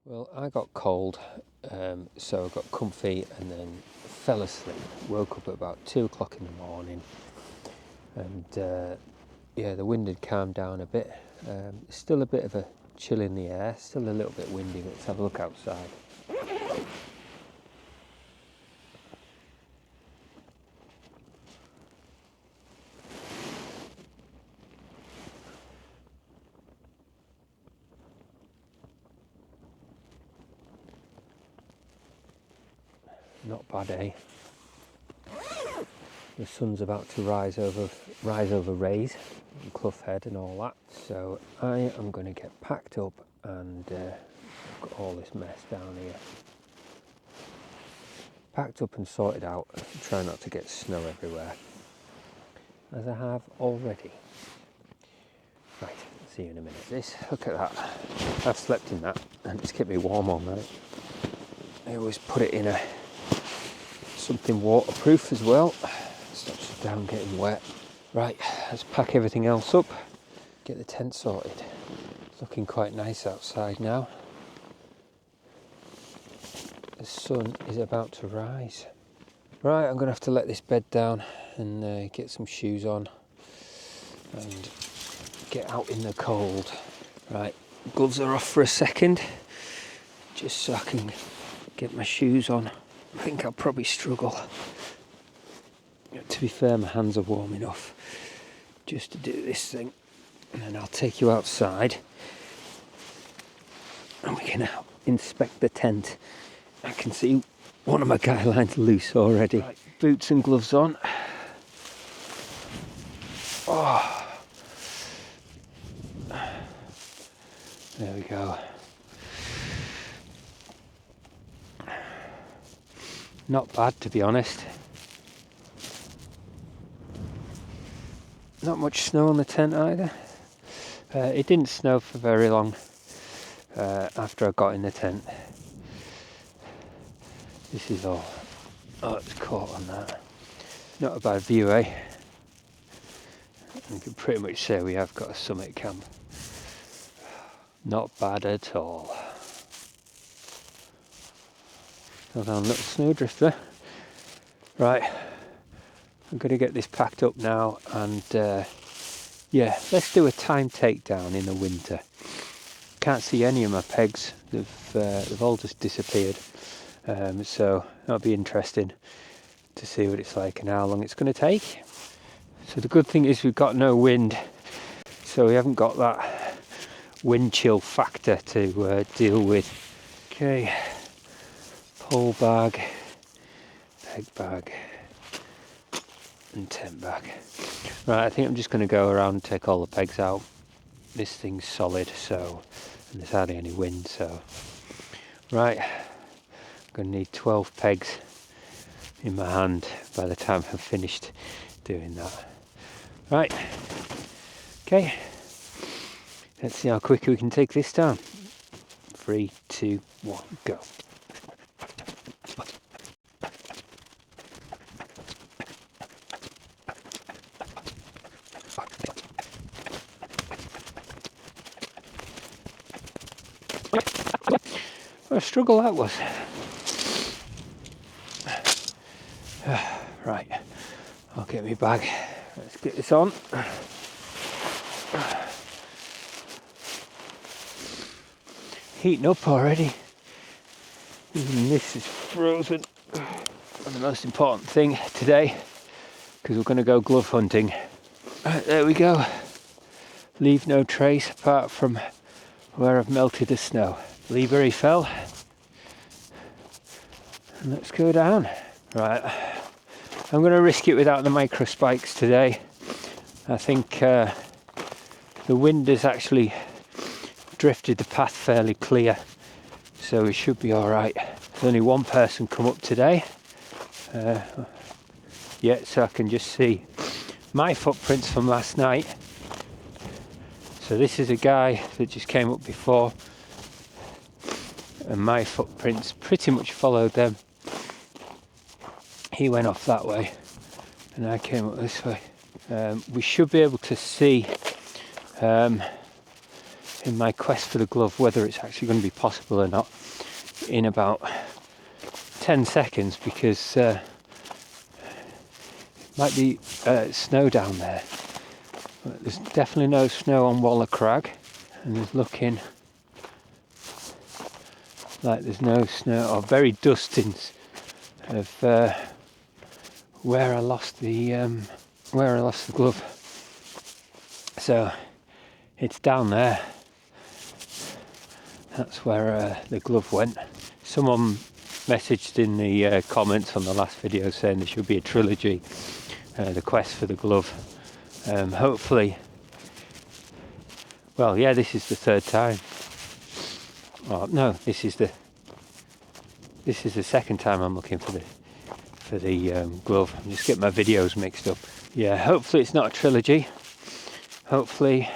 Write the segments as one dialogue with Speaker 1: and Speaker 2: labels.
Speaker 1: Well, I got cold, so I got comfy and then fell asleep. Woke up at about 2 o'clock in the morning, and yeah, the wind had calmed down a bit. Still a bit of a chill in the air, still a little bit windy. Let's have a look outside. Not bad, eh? The sun's about to rise over Rays and Clough Head and all that. So I am going to get packed up and I've got all this mess down here. Packed up and sorted out. Try not to get snow everywhere, as I have already. Right, see you in a minute. Look at that. I've slept in that and it's kept me warm all night. I always put it in something waterproof as well. Stops it down getting wet. Right, let's pack everything else up. Get the tent sorted. It's looking quite nice outside now. The sun is about to rise. Right, I'm going to have to let this bed down and get some shoes on and get out in the cold. Right, gloves are off for a second, just so I can get my shoes on. I think I'll probably struggle. To be fair, my hands are warm enough just to do this thing, and then I'll take you outside and we can inspect the tent. I can see one of my guy lines loose already. Right. Boots and gloves on. Oh, there we go. Not bad, to be honest. Not much snow on the tent either. It didn't snow for very long after I got in the tent. This is all. Oh, it's caught on that. Not a bad view, eh? You can pretty much say we have got a summit camp. Not bad at all. Hold on, little snowdrifter. Right, I'm going to get this packed up now and yeah, let's do a time takedown in the winter. Can't see any of my pegs, they've all just disappeared. So that'll be interesting to see what it's like and how long it's going to take. So the good thing is we've got no wind, so we haven't got that wind chill factor to deal with. Okay, pole bag, peg bag and tent bag. Right, I think I'm just going to go around and take all the pegs out. This thing's solid, so, and there's hardly any wind, so. Right, I'm going to need 12 pegs in my hand by the time I've finished doing that. Right, okay, let's see how quickly we can take this down. 3, 2, 1, go. What a struggle that was. Right, I'll get my bag. Let's get this on. Heating up already. Even this is frozen. And the most important thing today, because we're going to go glove hunting. Right, there we go. Leave no trace apart from where I've melted the snow. Leave where he fell. And let's go down. Right, I'm going to risk it without the micro spikes today. I think the wind has actually drifted the path fairly clear, so we should be all right. There's only one person come up today. So I can just see my footprints from last night. So this is a guy that just came up before, and my footprints pretty much followed them. He went off that way and I came up this way. We should be able to see in my quest for the glove whether it's actually going to be possible or not in about 10 seconds, because it might be snow down there. But there's definitely no snow on Waller Crag, and there's looking like there's no snow, or very dusting of where I lost the glove. So it's down there. That's where the glove went. Someone messaged in the comments on the last video saying there should be a trilogy, the quest for the glove. Hopefully, well, yeah, this is the third time. Oh no, this is the second time I'm looking for the glove. I'm just getting my videos mixed up. Yeah, hopefully it's not a trilogy. Hopefully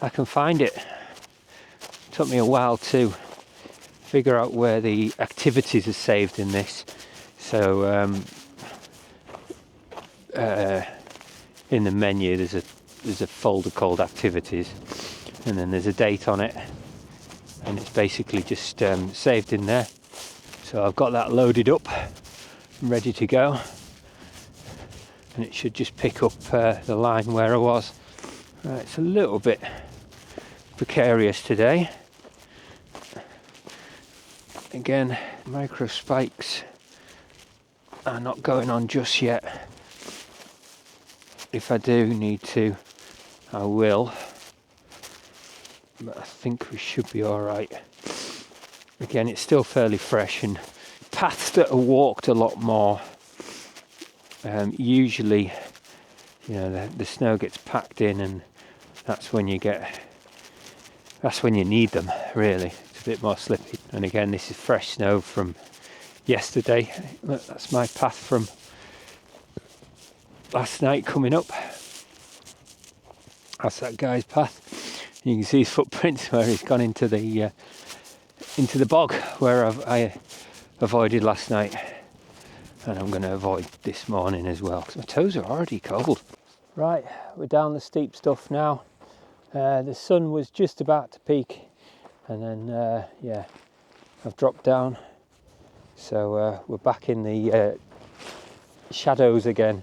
Speaker 1: I can find it. It took me a while to figure out where the activities are saved in this. So in the menu there's a folder called activities, and then there's a date on it, and it's basically just saved in there. So I've got that loaded up and ready to go, and it should just pick up the line where I was. Right, it's a little bit precarious today. Again, micro spikes are not going on just yet. If I do need to, I will. But I think we should be alright. Again, it's still fairly fresh, and paths that are walked a lot more. Usually, you know, the snow gets packed in, and that's when you need them, really. It's a bit more slippy. And again, this is fresh snow from yesterday. Look, that's my path from last night coming up. That's that guy's path. You can see his footprints where he's gone into the bog where I avoided last night, and I'm going to avoid this morning as well because my toes are already cold. Right, we're down the steep stuff now. The sun was just about to peak, and then yeah, I've dropped down, so we're back in the shadows again.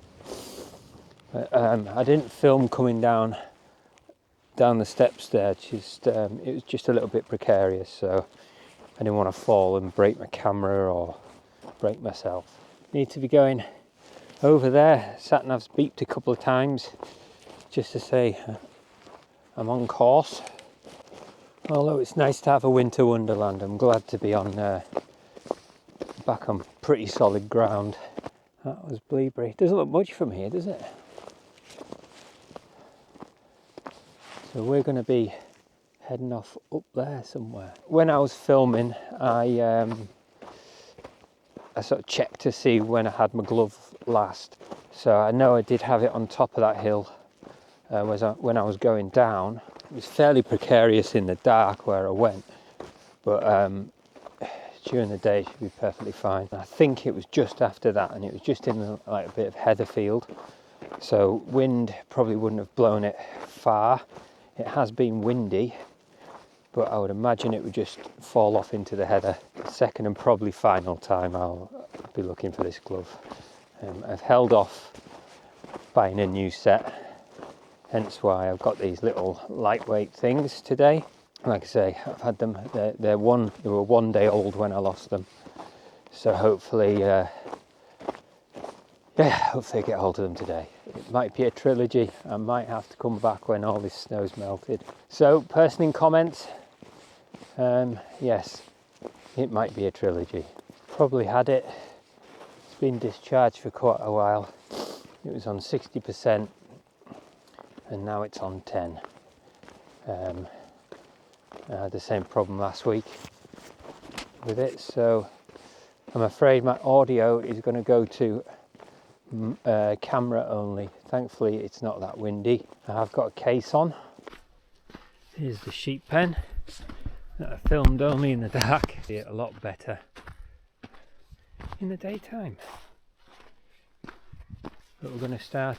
Speaker 1: I didn't film coming down the steps there. It was just a little bit precarious, so I didn't want to fall and break my camera or break myself. Need to be going over there. Sat-nav's beeped a couple of times just to say I'm on course. Although it's nice to have a winter wonderland, I'm glad to be on back on pretty solid ground. That was Bleeberry. Doesn't look much from here, does it? So we're going to be heading off up there somewhere. When I was filming, I sort of checked to see when I had my glove last. So I know I did have it on top of that hill when I was going down. It was fairly precarious in the dark where I went, but during the day it should be perfectly fine. I think it was just after that, and it was just in like a bit of heather field, so wind probably wouldn't have blown it far. It has been windy, but I would imagine it would just fall off into the heather. Second and probably final time I'll be looking for this glove. I've held off buying a new set, hence why I've got these little lightweight things today. Like I say, I've had them, they were 1 day old when I lost them, so hopefully hopefully I get hold of them today. It might be a trilogy. I might have to come back when all this snow's melted. So, person in comments, yes, it might be a trilogy. Probably had it. It's been discharged for quite a while. It was on 60%, and now it's on 10. I had the same problem last week with it, so I'm afraid my audio is going to go to camera only. Thankfully it's not that windy. I've got a case on. Here's the sheep pen that I filmed only in the dark. See it a lot better in the daytime. But we're going to start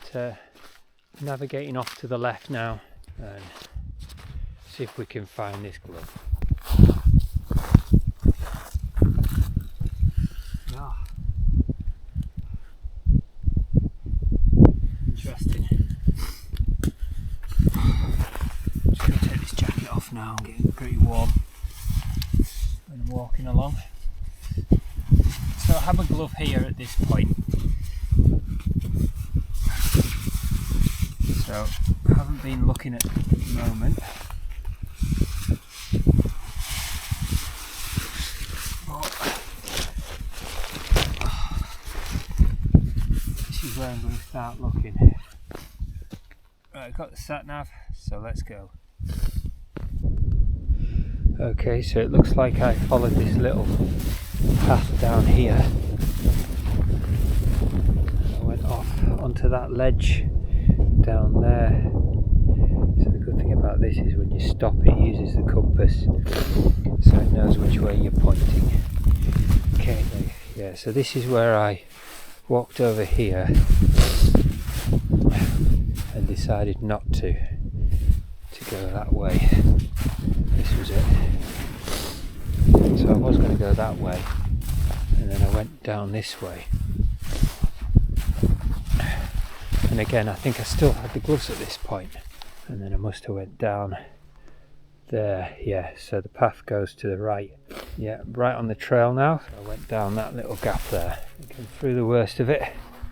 Speaker 1: navigating off to the left now and See if we can find this glove. Oh. Interesting. Just going to take this jacket off now. I'm getting pretty warm when I'm walking along. So I have a glove here at this point. So I haven't been looking at the moment. This is where I'm going to start looking. Right, I've got the sat nav, so let's go. Okay, so it looks like I followed this little path down here. I went off onto that ledge down there. So the good thing about this is when you stop, it uses the compass, so it knows which way you're pointing. Okay, yeah, so this is where I walked over here and decided not to go that way. This was it. So I was going to go that way, and then I went down this way. And again, I think I still had the gloves at this point, and then I must have went down there. Yeah, so the path goes to the right. Yeah, right on the trail now. So I went down that little gap there, came through the worst of it.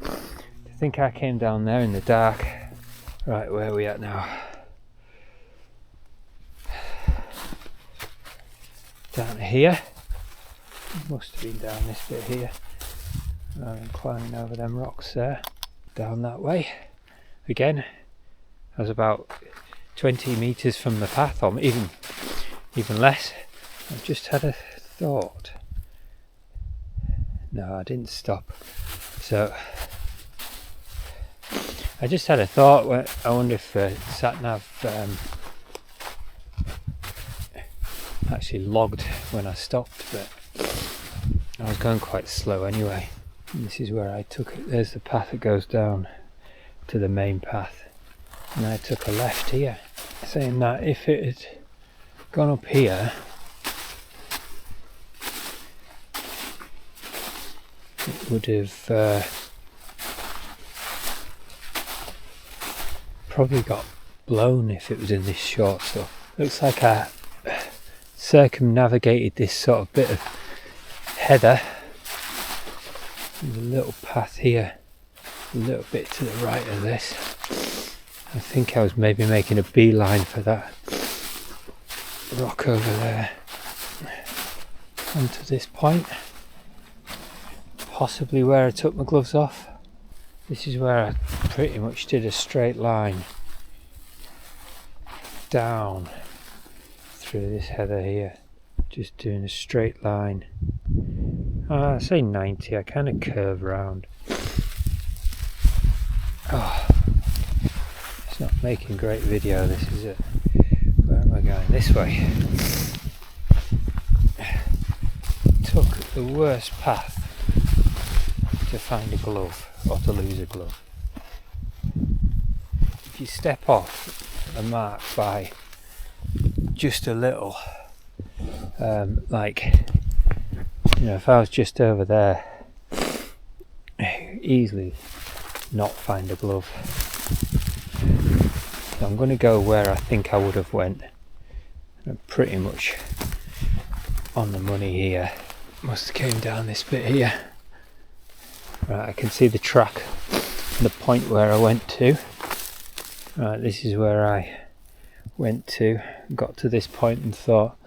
Speaker 1: I think I came down there in the dark. Right, where are we at now? Down here. Must have been down this bit here. I'm climbing over them rocks there. Down that way. Again, I was about 20 metres from the path, or even less. I've just had a thought. No, I didn't stop. So I just had a thought. I wonder if sat nav actually logged when I stopped, but I was going quite slow anyway. And this is where I took it. There's the path that goes down to the main path, and I took a left here, saying that if it had gone up here, it would have probably got blown if it was in this short stuff. Looks like I circumnavigated this sort of bit of heather. There's a little path here, a little bit to the right of this. I think I was maybe making a beeline for that rock over there, onto this point, possibly where I took my gloves off. This is where I pretty much did a straight line down through this heather here, just doing a straight line. I say 90, I kind of curve round. Oh, it's not making great video, this is it. Where am I going? This way. Took the worst path to find a glove, or to lose a glove. If you step off a mark by just a little, like, you know, if I was just over there, easily not find a glove. So I'm going to go where I think I would have went. I'm pretty much on the money here. Must have came down this bit here. Right, I can see the track, the point where I went to. Right, this is where I went to. Got to this point and thought,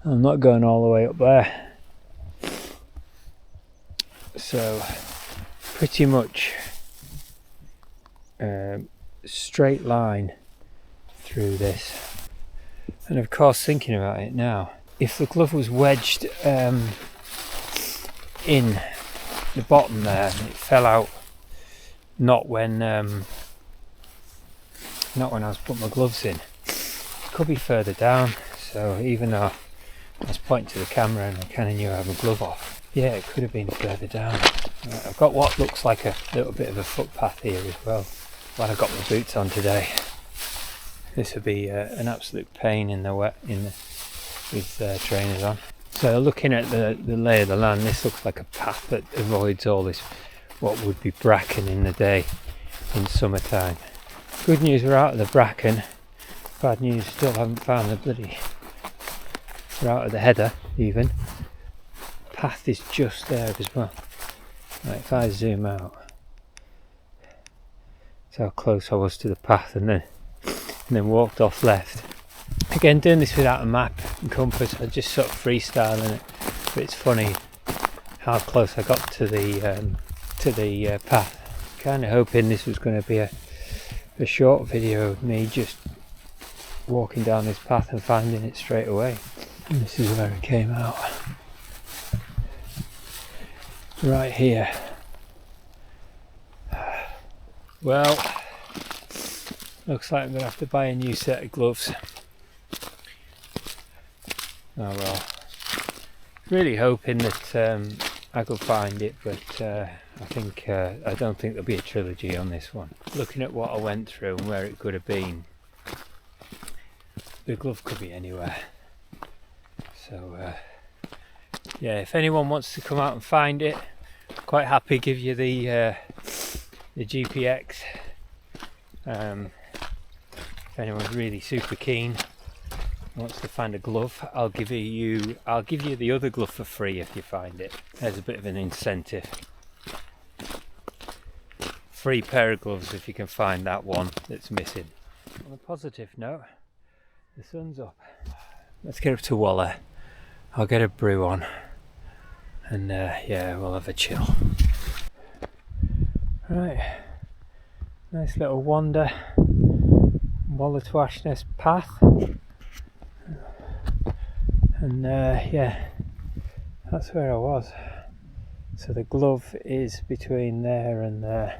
Speaker 1: I'm not going all the way up there. So pretty much straight line through this. And of course, thinking about it now, if the glove was wedged in the bottom there and it fell out, not when I was putting my gloves in, it could be further down. So even though I was pointing to the camera and I kind of knew I had my glove off, yeah, it could have been further down. Right, I've got what looks like a little bit of a footpath here as well. Glad I've got my boots on today. This would be an absolute pain in the wet with trainers on. So looking at the lay of the land, this looks like a path that avoids all this what would be bracken in the day in summertime. Good news, we're out of the bracken. Bad news, still haven't found the bloody... We're out of the header even. Path is just there as well. Right, if I zoom out, that's how close I was to the path, and then walked off left. Again, doing this without a map and compass, I just sort of freestyling it. But it's funny how close I got to the path. Kind of hoping this was going to be a short video of me just walking down this path and finding it straight away. And this is where it came out. Right here. Well, looks like I'm going to have to buy a new set of gloves. Oh well. Really hoping that I could find it, but I don't think there'll be a trilogy on this one. Looking at what I went through and where it could have been, the glove could be anywhere. So yeah, if anyone wants to come out and find it, quite happy give you the GPX. If anyone's really super keen, wants to find a glove, I'll give you the other glove for free if you find it. There's a bit of an incentive. Free pair of gloves if you can find that one that's missing. On a positive note, the sun's up. Let's get up to Waller. I'll get a brew on, and yeah, we'll have a chill. Right, nice little wander. Waller to Ashness path, and yeah, that's where I was. So the glove is between there and there.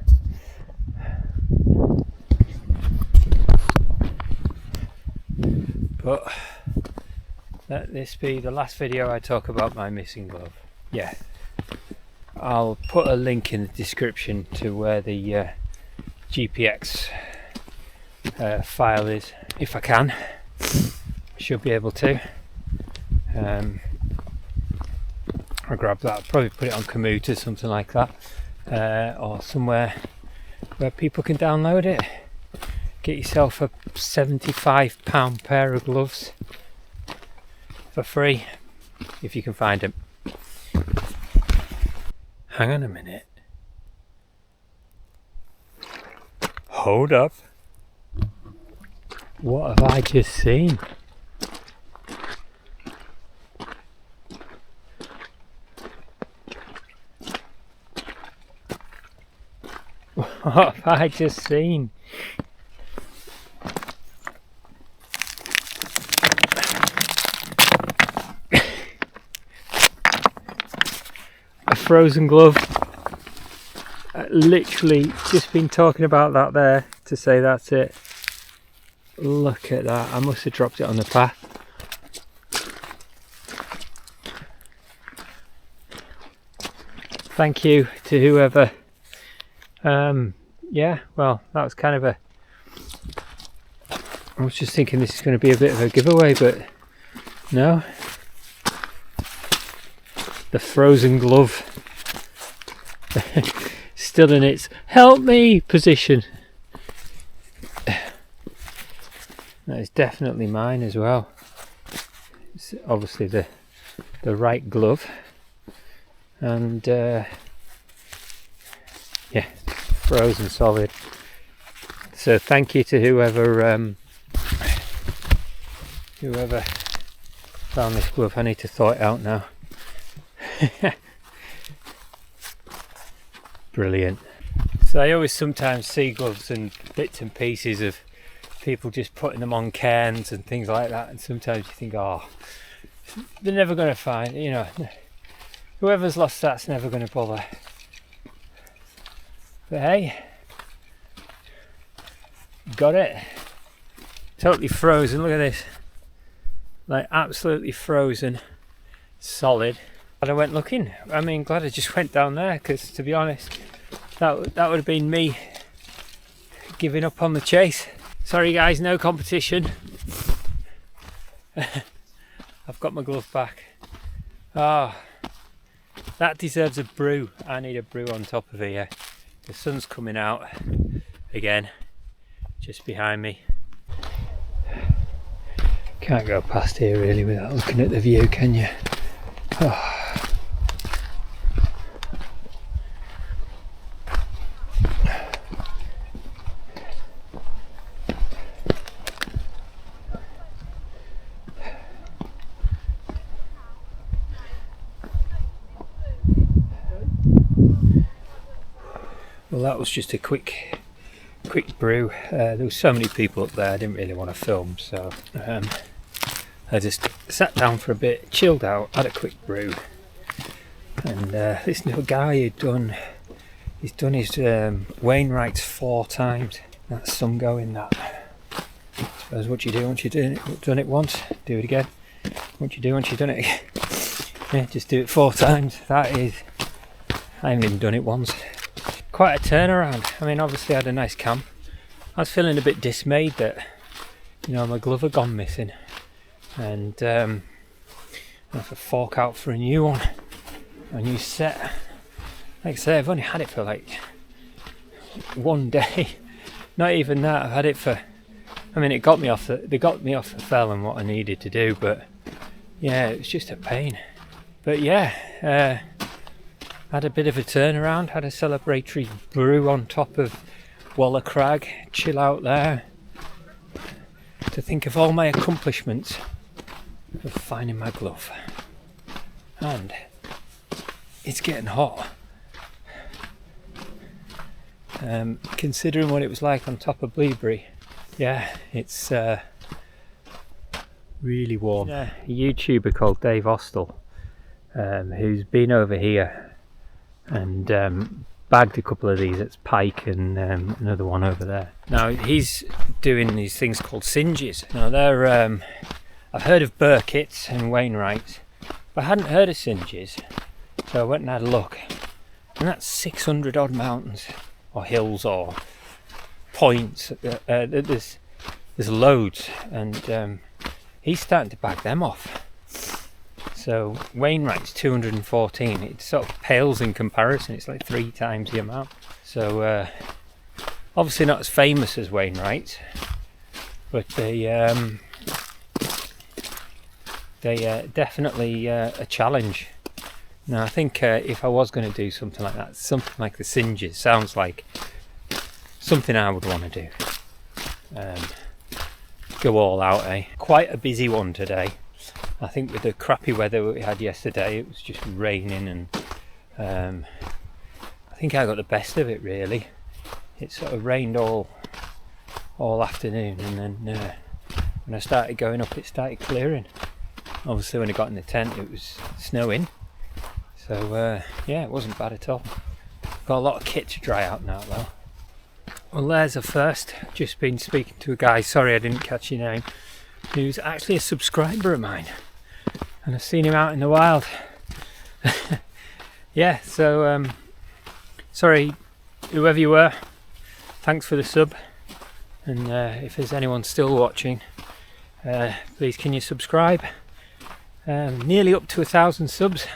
Speaker 1: But let this be the last video I talk about my missing glove. Yeah, I'll put a link in the description to where the GPX file is, if I can. Should be able to. I'll grab that, I'll probably put it on Komoot or something like that, or somewhere where people can download it. Get yourself a £75 pair of gloves for free if you can find them. Hang on a minute. Hold up. What have I just seen? What have I just seen? A frozen glove. Literally just been talking about that there to say that's it. Look at that. I must have dropped it on the path. Thank you to whoever. Yeah, well, that was kind of a... I was just thinking this is going to be a bit of a giveaway, but no. The frozen glove. Still in its help me position. That is definitely mine as well. It's obviously the right glove, and yeah, frozen solid. So thank you to whoever found this glove. I need to thaw it out now. Brilliant. So I always sometimes see gloves and bits and pieces of people just putting them on cairns and things like that, and sometimes you think, oh, they're never going to find, you know, whoever's lost that's never going to bother. But hey, got it. Totally frozen. Look at this, like absolutely frozen, solid. And I went looking. I mean, glad I just went down there, because to be honest, that would have been me giving up on the chase. Sorry guys, no competition. I've got my glove back. Oh, that deserves a brew. I need a brew on top of here. The sun's coming out again, just behind me. Can't go past here really without looking at the view, can you? Oh. Well, that was just a quick brew. There were so many people up there, I didn't really want to film, so I just sat down for a bit, chilled out, had a quick brew, and this little guy he's done his Wainwright's 4 times. That's some going, that. I suppose what you do once you've done it once, do it again. What you do once you've done it again, yeah, just do it 4 times. That is, I haven't even done it once. Quite a turnaround. I mean, obviously I had a nice camp. I was feeling a bit dismayed that, you know, my glove had gone missing, and I have to fork out for a new one, a new set. Like I say, I've only had it for like 1 day. Not even that. I've had it for. I mean, they got me off the fell and what I needed to do, but yeah, it was just a pain. But yeah. Had a bit of a turnaround, had a celebratory brew on top of Waller Crag, chill out there, to think of all my accomplishments of finding my glove. And it's getting hot. Considering what it was like on top of Bleaberry, yeah, it's really warm. A YouTuber called Dave Austell, who's been over here and bagged a couple of these at Pike and another one over there. Now he's doing these things called singes. Now they're I've heard of Burkitt's and Wainwright's, but I hadn't heard of singes, so I went and had a look, and that's 600 odd mountains or hills or points. There's loads, and he's starting to bag them off. So Wainwright's 214, it sort of pales in comparison, it's like 3 times the amount. So obviously not as famous as Wainwright's, but they definitely a challenge. Now I think if I was going to do something like that, something like the singes, sounds like something I would want to do. Go all out, eh? Quite a busy one today. I think with the crappy weather we had yesterday, it was just raining, and I think I got the best of it really. It sort of rained all afternoon, and then when I started going up it started clearing. Obviously when I got in the tent it was snowing, so yeah, it wasn't bad at all. Got a lot of kit to dry out now though. Well, there's a first. Just been speaking to a guy, sorry I didn't catch your name, who's actually a subscriber of mine, and I've seen him out in the wild. Yeah, so sorry whoever you were, thanks for the sub, and if there's anyone still watching, please can you subscribe. Nearly up to 1,000 subs.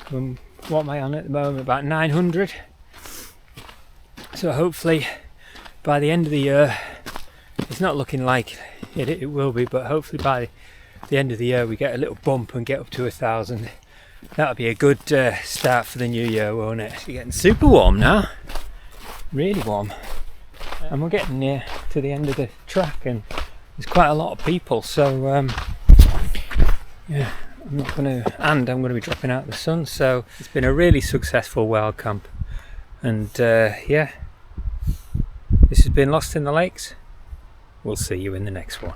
Speaker 1: What am I on at the moment? About 900. So hopefully by the end of the year, it's not looking like it will be, but hopefully by the end of the year we get a little bump and get up to 1,000. That'll be a good start for the new year, won't it? It's getting super warm now, really warm, and we're getting near to the end of the track, and there's quite a lot of people, so yeah, I'm going to be dropping out of the sun. So it's been a really successful wild camp, and yeah, this has been Lost in the Lakes. We'll see you in the next one.